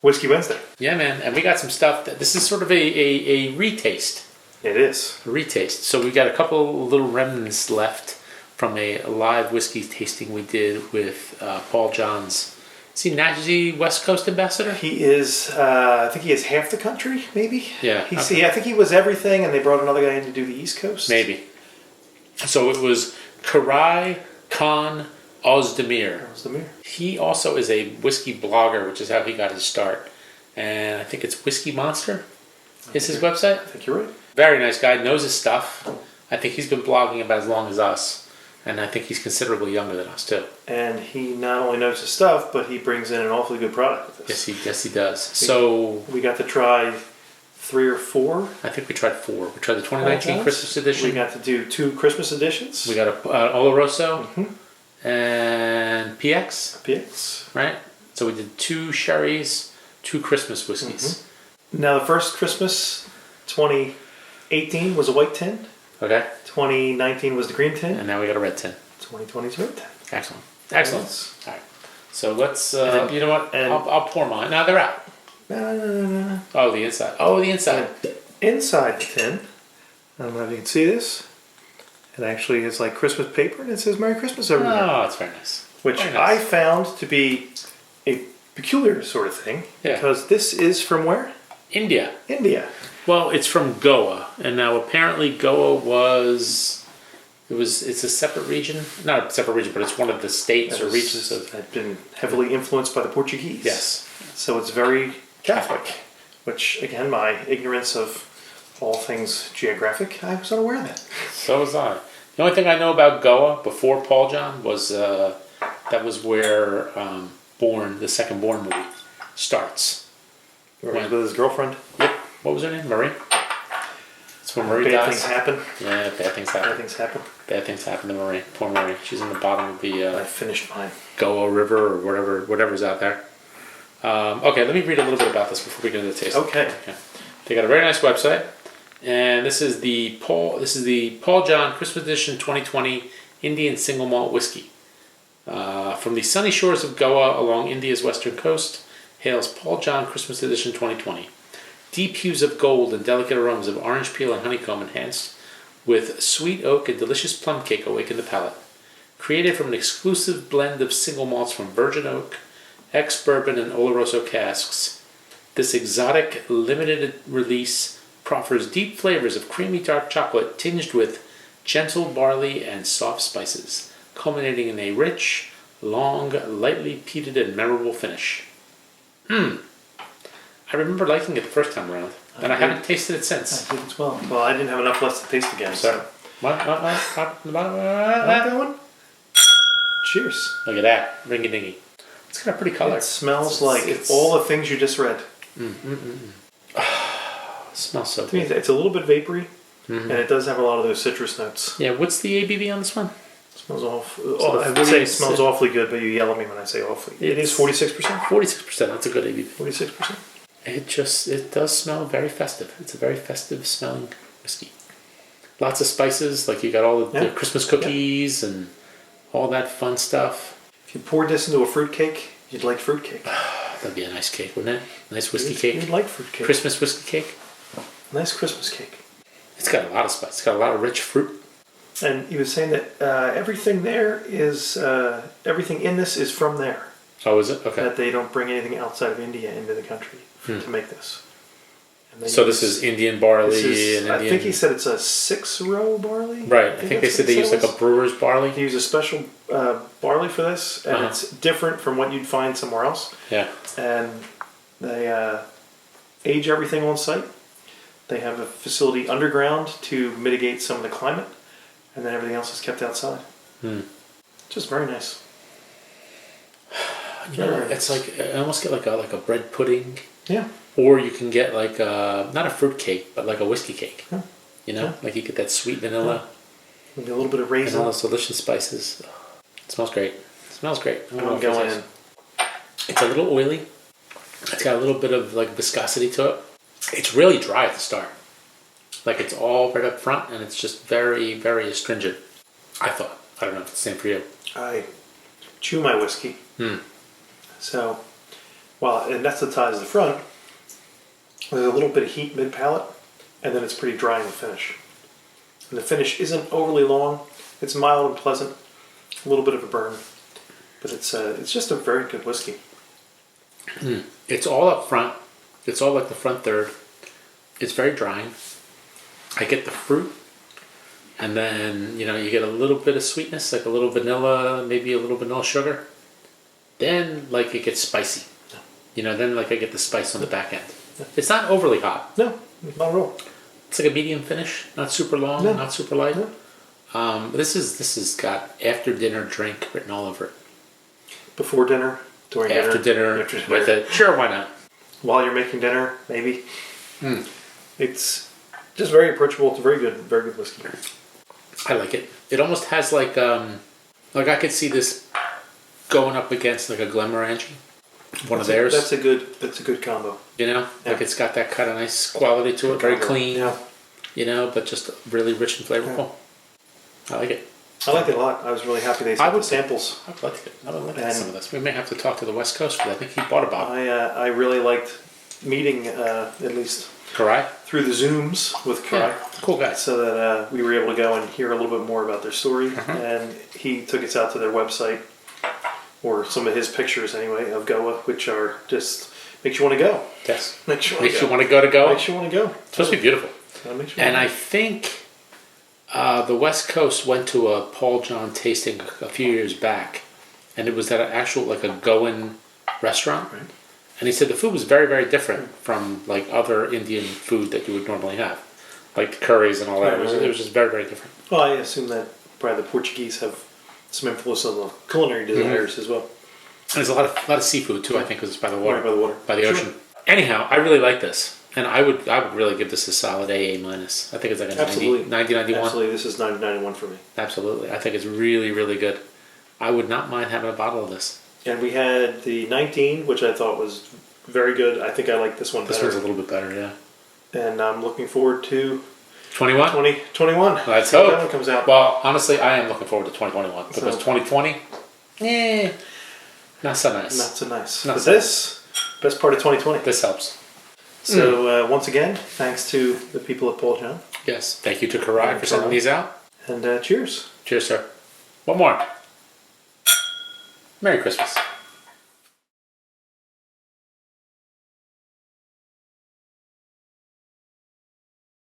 Whiskey Wednesday. Yeah, man. And we got some stuff this is sort of a retaste. It is. A retaste. So we got a couple little remnants left from a live whiskey tasting we did with Paul John's. Is he West Coast ambassador? He is, I think he is half the country, maybe? Yeah. I think he was everything, and they brought another guy in to do the East Coast. Maybe. So it was Karai Khan Ozdemir. He also is a whiskey blogger, which is how he got his start. And I think it's Whiskey Monster is his website. I think you're right. Very nice guy, knows his stuff. I think he's been blogging about as long as us. And I think he's considerably younger than us, too. And he not only knows his stuff, but he brings in an awfully good product with this. Yes, he does. We got to try 3 or 4. I think we tried 4. We tried the 2019 Christmas edition. We got to do 2 Christmas editions. We got a Oloroso and PX. Right? So we did 2 sherries, 2 Christmas whiskeys. Now, the first Christmas, 2018, was a white tin. Okay. 2019 was the green tin. And now we got a red tin. 2020 is red tin. Excellent. All right. So let's, you know what? I'll pour mine. No, they're out. No. Oh, the inside. Inside the tin, I don't know if you can see this. It actually is like Christmas paper, and it says Merry Christmas over there. Oh, it's very nice. Which I found to be a peculiar sort of thing. Yeah. Because this is from where? India. Well, it's from Goa, and now apparently Goa it's a separate region. Not a separate region, but it's one of the states or regions that had been heavily influenced by the Portuguese. Yes. So it's very Catholic, which, again, my ignorance of all things geographic, I was unaware of that. So was I. The only thing I know about Goa before Paul John was that was where the second Born movie starts. With his girlfriend? Yep. What was her name? Marie? That's when Marie dies. Bad things happen. Yeah, bad things happen to Marie. Poor Marie. She's in the bottom of the I finished mine. Goa River or whatever's out there. Okay, let me read a little bit about this before we get into the taste. Okay. They got a very nice website, and this is the Paul John Christmas Edition 2020 Indian Single Malt Whiskey. From the sunny shores of Goa along India's western coast, hails Paul John Christmas Edition 2020. Deep hues of gold and delicate aromas of orange peel and honeycomb enhanced with sweet oak and delicious plum cake awaken the palate. Created from an exclusive blend of single malts from virgin oak, ex-bourbon and Oloroso casks, this exotic limited release proffers deep flavors of creamy dark chocolate tinged with gentle barley and soft spices, culminating in a rich, long, lightly peated and memorable finish. I remember liking it the first time around, and I haven't tasted it since. I did as well. Well, I didn't have enough left to taste again. So. What? That one? Cheers. Look at that. Ring-a-dingy. It's got a pretty color. It smells like all the things you just read. It smells so good. To me, it's a little bit vapory, and it does have a lot of those citrus notes. Yeah, what's the ABV on this one? It smells awful. I would say it smells awfully good, but you yell at me when I say awfully. It is 46%? 46%. That's a good ABV. 46%. It does smell very festive. It's a very festive smelling whiskey. Lots of spices, like you got all the Christmas cookies and all that fun stuff. If you poured this into a fruit cake, you'd like fruit cake. That'd be a nice cake, wouldn't it? Nice whiskey cake. You'd like fruit cake. Christmas whiskey cake. Nice Christmas cake. It's got a lot of spice. It's got a lot of rich fruit. And he was saying that everything in this is from there. Oh, is it? Okay. That they don't bring anything outside of India into the country to make this. So this is Indian barley. I think he said it's a 6-row barley. Right. I think they said they use like a brewer's barley. They use a special barley for this, and it's different from what you'd find somewhere else. Yeah. And they age everything on site. They have a facility underground to mitigate some of the climate, and then everything else is kept outside. Just very nice. It's like I almost get like a bread pudding. Yeah. Or you can get like not a fruit cake, but like a whiskey cake. Yeah. You know, like you get that sweet vanilla. Maybe a little bit of raisin. And all those delicious spices. It smells great. I'm going in. It's a little oily. It's got a little bit of like viscosity to it. It's really dry at the start. Like it's all right up front, and it's just very, very astringent. I thought. I don't know if it's the same for you. I chew my whiskey. So while it anesthetises the front, there's a little bit of heat mid-palate, and then it's pretty dry in the finish. And the finish isn't overly long. It's mild and pleasant, a little bit of a burn, but it's just a very good whiskey. It's all up front. It's all like the front third. It's very drying. I get the fruit, and then you get a little bit of sweetness, like a little vanilla, maybe a little vanilla sugar. Then like it gets spicy. Then like I get the spice on the back end. It's not overly hot. No, not at all. It's like a medium finish, not super long, not super light. No. This has got after dinner drink written all over it. Before dinner, during After dinner. With it. Sure, why not? While you're making dinner, maybe. It's just very approachable. It's a very good whiskey. I like it. It almost has like I could see this going up against like a Glenmorangie, one of theirs. That's a good combo. Like it's got that kind of nice quality to it, very clean. Yeah. But just really rich and flavorful. I like it. I like it a lot. I was really happy they sent the samples. I would like some of this. We may have to talk to the West Coast because I think he bought a bottle. I really liked meeting at least Karai? through the Zooms with Karai. Yeah, cool guy. So that we were able to go and hear a little bit more about their story. And he took us out to their website, or some of his pictures anyway, of Goa, which are just makes you want to go. Yes. Makes you want to go to Goa. Makes you want to go. It's supposed to be beautiful. And I think the West Coast went to a Paul John tasting a few years back, and it was at an actual like a Goan restaurant. Right. And he said the food was very, very different from like other Indian food that you would normally have, like the curries and all that. It was just very, very different. Well, I assume that probably the Portuguese have some influence on the culinary desires as well. And there's a lot of seafood too. I think because it's by the water, by the ocean. Sure. Anyhow, I really like this, and I would really give this a solid A minus. I think it's like a 90, 91. Absolutely, this is 90-91 for me. Absolutely, I think it's really, really good. I would not mind having a bottle of this. And we had the 19, which I thought was very good. I think I like this one better. This one's a little bit better, yeah. And I'm looking forward to 21? 2021. Let's hope hope. that one comes out. Well, honestly, I am looking forward to 2021 because 2020, not so nice. Not so nice. Not But so this, best part of 2020. This helps. So once again, thanks to the people at Paul John. Yes, thank you to Karai for sending these out. And cheers. Cheers, sir. One more. Merry Christmas.